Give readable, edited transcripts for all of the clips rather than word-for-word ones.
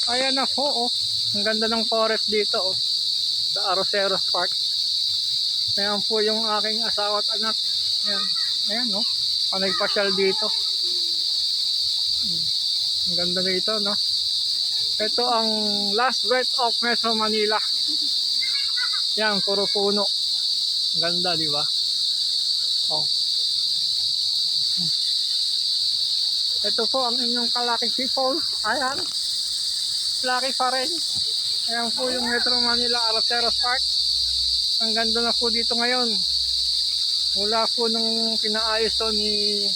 Ayan na po, oh. Ang ganda ng forest dito, oh. Sa Arroceros Park. Ayan po yung aking asawa at anak. Ayan, ayan, oh. Nagpasyal dito. Ang ganda dito, no? Ito ang last breath of Metro Manila. Yan, puro puno. Ang ganda, di ba? Oh. Ito po ang inyong kalaking people. Ayan. Laki pa rin. Ayan po yung Metro Manila Arroceros Park. Ang ganda na po dito ngayon. Mula po nung pinaayos to ni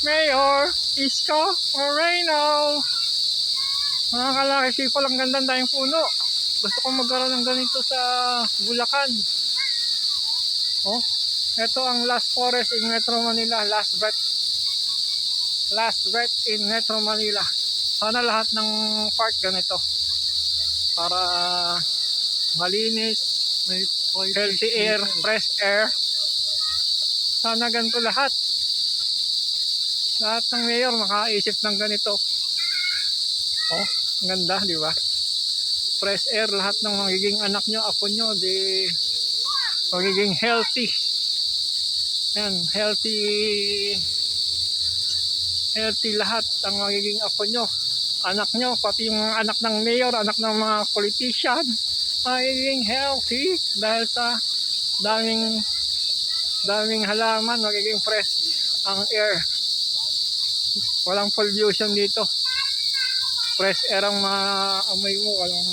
Mayor Isko Moreno. Mga kalaki people, ang ganda tayong puno. Gusto kong magkaroon ng ganito sa Bulacan. Oh, ito ang last forest in Metro Manila. Last breath in Metro Manila. Sana lahat ng park ganito. Para malinis, may healthy air, fresh air. Sana ganito lahat. Lahat ng mayor makaisip ng ganito. Oh, ang ganda, di ba? Fresh air, lahat ng magiging anak nyo, apo nyo, di magiging healthy. Ayan, healthy lahat ang magiging apo nyo, anak nyo, pati yung mga anak ng mayor, anak ng mga politician, magiging healthy dahil sa daming halaman, magiging fresh ang air. Walang pollution dito. Fresh air ang maamoy mo, walang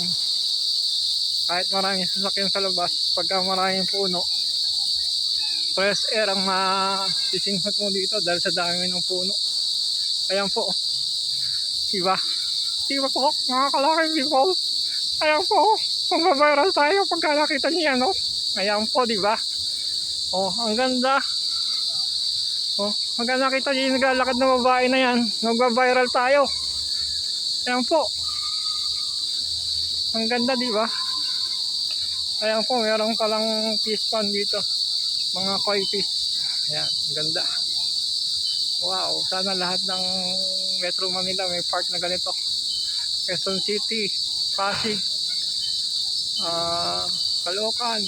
kahit maraming sasakyan sa labas, pagka maraming puno, fresh air ang masisinghot mo dito dahil sa dami ng puno. Ayan po, diba? Diba po, mga kalaking people? Ayan po, magbabiral tayo pagka nakita niya, no? Ayan po, diba? Oh, ang ganda. Oh, pagka nakita niya yung naglalakad na babae na yan, magbabiral tayo. Ayan po. Ang ganda, di ba? Ayan po, mayroong palang fish pond dito. Mga koi fish. Ayan, ang ganda. Wow, sana lahat ng Metro Manila may park na ganito. Quezon City, Pasig, Caloocan,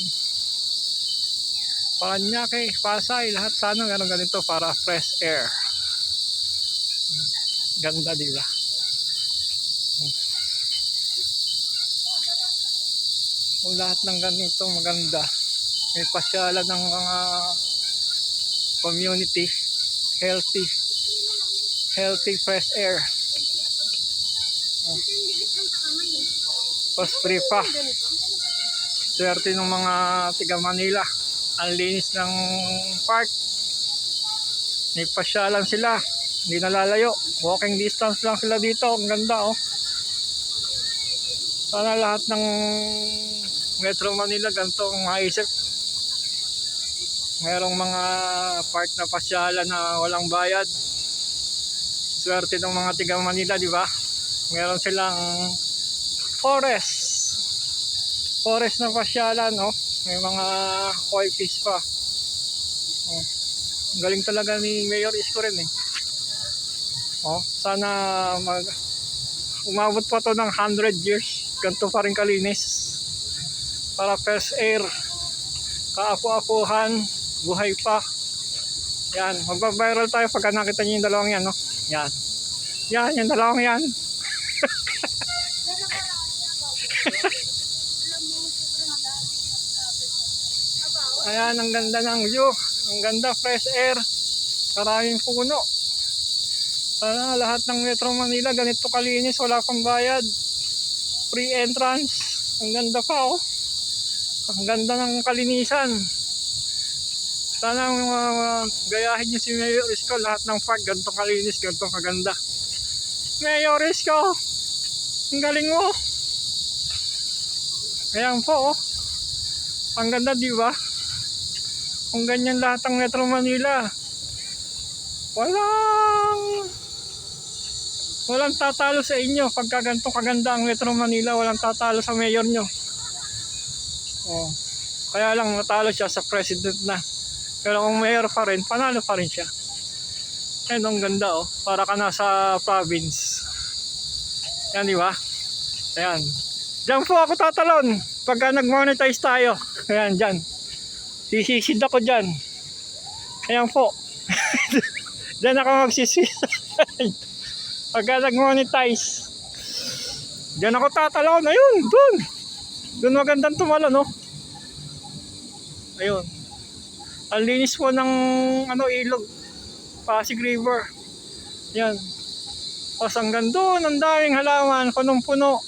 Paranaque, Pasay, lahat sana meron ganito para fresh air. Ganda, di ba? Kung lahat ng ganito maganda, may pasyalan ng mga community, healthy fresh air. Pas free pa. Swerte ng mga tiga Manila, ang linis ng park. May pasyalan sila, hindi nalalayo, walking distance lang sila dito. Ang ganda, oh. Sana lahat ng Metro Manila ganito ang maisip. Mayroong mga park na pasyalan na walang bayad. Swerte ng mga tiga Manila, di ba? Meron silang forest na pasyalan, no? May mga koi fish pa. Oh, galing talaga ni Mayor Isko rin, eh. Oh, sana umabot pa to ng 100 years. Ganito pa rin kalinis. Para fresh air, kaapo-apuhan, buhay pa. Yan, magbabiral tayo pagka nakita niyo yung dalawang yan, no? Yan. Yan, yung dalawang yan. Ayan, ang ganda ng view. Ang ganda, fresh air. Maraming puno. Sana lahat ng Metro Manila ganito kalinis, wala pang bayad. Free entrance. Ang ganda pa, oh. Ang ganda ng kalinisan. Sana gayahin niyo si Mayor Isko, lahat ng park ganito kalinis, ganito kaganda. Mayor Isko, ang galing mo. Ayan po, oh. Ang ganda, di ba? Kung ganyan lahat ng Metro Manila, walang tatalo sa inyo. Pagka ganito kaganda ang Metro Manila, walang tatalo sa mayor nyo. Oh, kaya lang natalo siya sa president na. Pero kung mayor pa rin, panalo pa rin siya. Ayan, ang ganda, oh. Para ka nasa province. Yan, di ba? Ayan. Diyan po ako tatalon pagka nag-monetize tayo. Ayan, dyan. Sisisid ako dyan. Ayan po. Diyan ako magsisuicide. Pagka nag-monetize. Diyan ako tatalon. Ayun, dun. Dun magandang tumalo, no? Ayun. Ang linis po ng ilog. Pasig River. Yan. Tapos hanggang doon, ang daming halaman, punong-puno.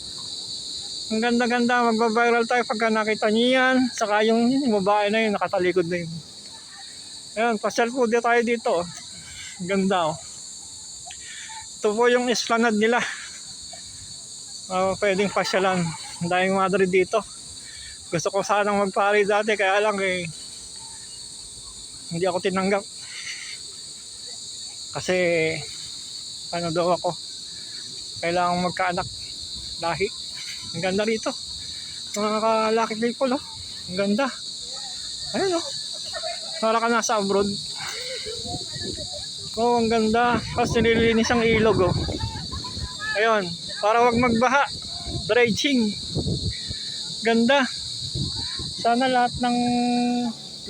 Ang ganda-ganda, magbabiral tayo pagka nakita niyo yan. Saka yung babae na yun, nakatalikod na yun. Ayan, pasyal po dito tayo dito. Ganda, oh. Ito po yung esplanade nila. Pwedeng pasyalan. Ang daming Madrid dito. Gusto ko sanang magpari dati, kaya lang hindi ako tinanggap. Kasi ano daw ako, kailangan magkaanak lahi. Ang ganda rito, mga ka-lucky people, oh. Ang ganda. Ayun, oh, para ka nasa abroad. Oh, ang ganda. Tapos nililinis ang ilog, oh. Ayun, para wag magbaha, dredging. Ganda. Sana lahat ng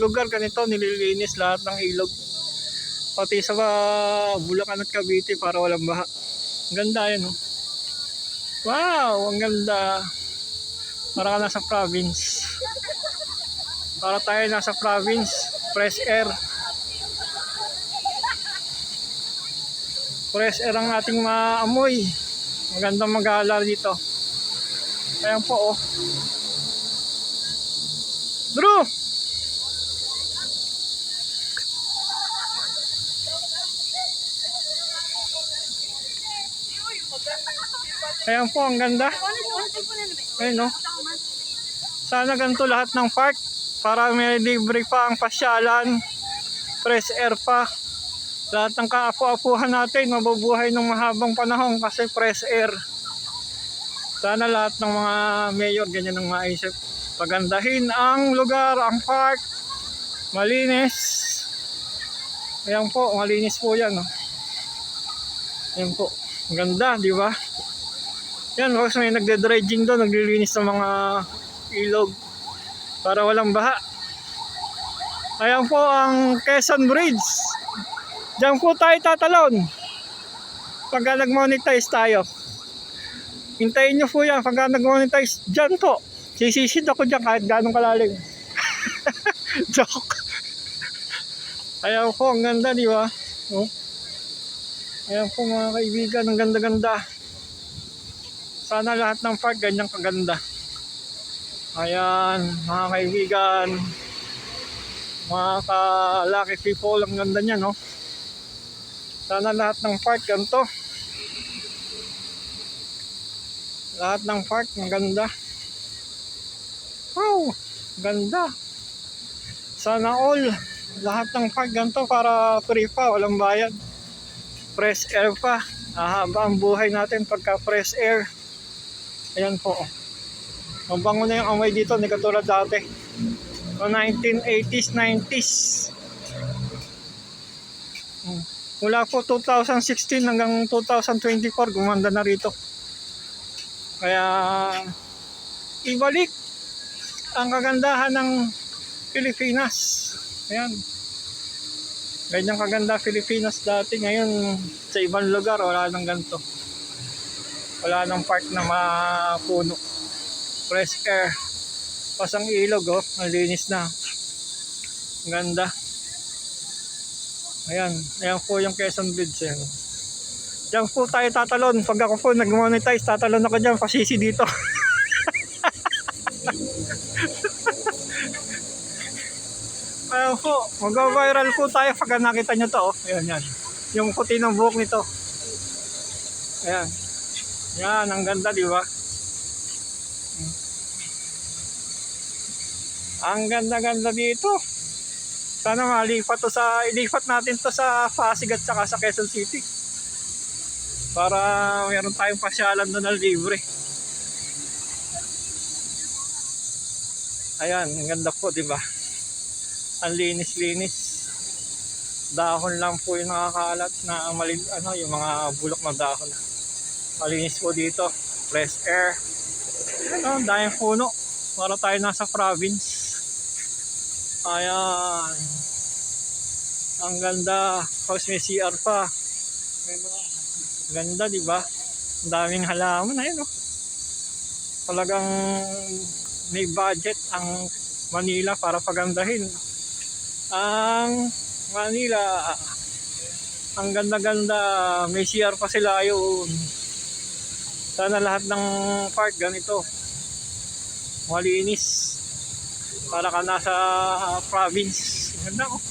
lugar ganito nililinis, lahat ng ilog, pati sa Bulacan at Cavite, para walang baha. Ang ganda yan, oh. Wow, ang ganda. Para ka nasa province. Para tayo nasa province. Fresh air. Fresh air ang ating maamoy. Magandang mag-aalala dito. Ayan po, oh. Drew! Ayan po, ang ganda. Ayun, no? Sana ganito lahat ng park para may libre pa ang pasyalan, fresh air pa. Lahat ng kaapu-apuhan natin mabubuhay ng mahabang panahon kasi fresh air. Sana lahat ng mga mayor ganyan ang maisip. Pagandahin ang lugar, ang park. Malinis. Ayan po, malinis po yan, no? Ayan po. Ang ganda, di ba? Yan, kasi may nagde-dredging doon, naglilinis ng mga ilog para walang baha. Ayan po ang Quezon Bridge. Diyan po tayo tatalon pagka nag-monetize tayo. Hintayin nyo po yan pagka nag-monetize. Diyan po, sisisid ako dyan kahit ganong kalalim. Joke. Ayan po, ang ganda, di ba? Oh. Ayan po mga kaibigan, ang ganda-ganda. Sana lahat ng park ganyang kaganda. Ayan, mga kaibigan, mga ka-lucky people, ang ganda niya, no? Sana lahat ng park ganito. Lahat ng park, ang ganda. Wow, ganda. Sana all, lahat ng park ganito para free pa, walang bayad. Fresh air pa. Ahaba ang buhay natin pagka fresh air. Ayan po. Mabango na yung amoy dito, hindi katulad dati. So 1980s, 90s. Mula po 2016 hanggang 2024, gumanda na rito. Kaya ibalik ang kagandahan ng Pilipinas. Ayan. Ganyang kaganda Pilipinas dati. Ngayon sa ibang lugar wala nang ganito. Wala nang park na mapuno. Fresh air. Pasang ilog, oh. Ang linis na. Ang ganda. Ayan. Ayan po yung Quezon Bridge. Ayan. Diyan po tayo tatalon. Pag ako po nag-monetize, tatalon ako dyan. Pasisi dito. Ayan po. Mag-viral po tayo pag nakita nyo to, oh. Ayan, yan. Yung puti ng buhok nito. Ayan. Yan, ang ganda, di ba? Ang ganda-ganda dito. Sana malipat to ilipat natin to sa Pasig at saka sa Quezon City. Para meron tayong pasyalan doon na libre. Ayan, ang ganda po, di ba? Ang linis-linis. Dahon lang po yung nakakaalat na yung mga bulok na dahon. Malinis po dito. Fresh air. Ano, daming puno. Para tayo nasa province. Ayan. Ang ganda. Tapos may CR pa. Ganda, di ba? Ang daming halaman. Ayun, oh. Talagang may budget ang Manila para pagandahin. Ang Manila, ang ganda-ganda. May CR pa sila yun. Sana lahat ng park ganito. Malinis. Para ka nasa province. Ganda, oh.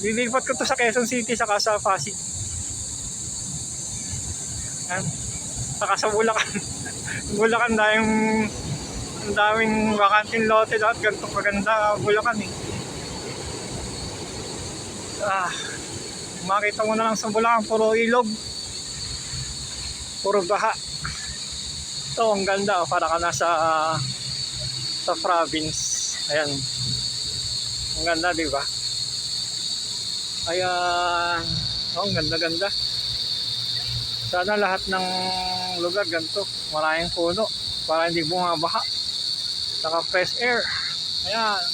Lilipat ko to sa Quezon City saka sa Pasig. Yan. Saka sa Bulacan. Bulacan dahil ang daming bakanting lote at ganito maganda Bulacan eh. Makita mo na lang sa Bulacan, puro ilog. Puro baha. Ito ang ganda, para ka nasa sa province. Ayan. Ang ganda, di ba? Ayan. Oh, ang ganda-ganda. Sana lahat ng lugar ganito, maraming puno para hindi bumabaha. Saka fresh air. Ayan.